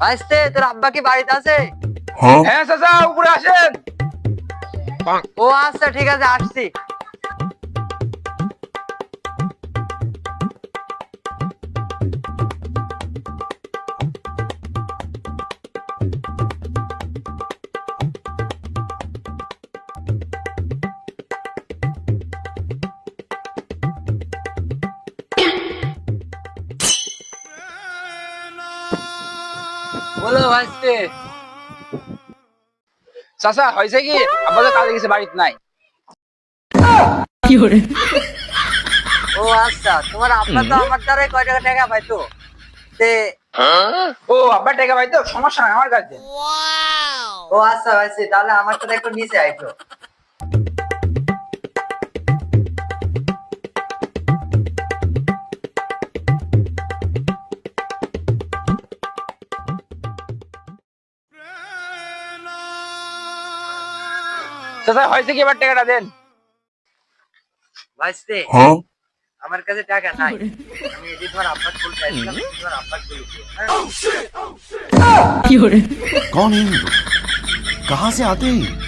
ভাইস্তে তোর আব্বা কি বাড়িতে আছে? হ্যাঁ চাচা উপরে আসেন। ও আচ্ছা ঠিক আছে, আসছি। বলো ভাইস্তে। চাচা হয়েছে কি, আব্বা তো কাজে গেছে, বাড়িতে নাই। ও আচ্ছা, তোমার আব্বা তো আমার দ্বারাই কয় টাকা টাকা পাইতো। তে ও আব্বা টাকা পাইতো, সমস্যা নাই আমার কাছে। ও আচ্ছা ভাইস্তে, তাহলে আমার সাথে একটু নিচে আইতো। চাচা হয়েছে কি, এবার টাকাটা দেন। ভাইস্তে আমার কাছে টাকা নাই, আমি এটি তোমার আব্বাকে বলতে চাইছিলাম, তুমি তোমার আব্বাকে বলেছো। कौन है ये लोग? कहाँ से आते हैं?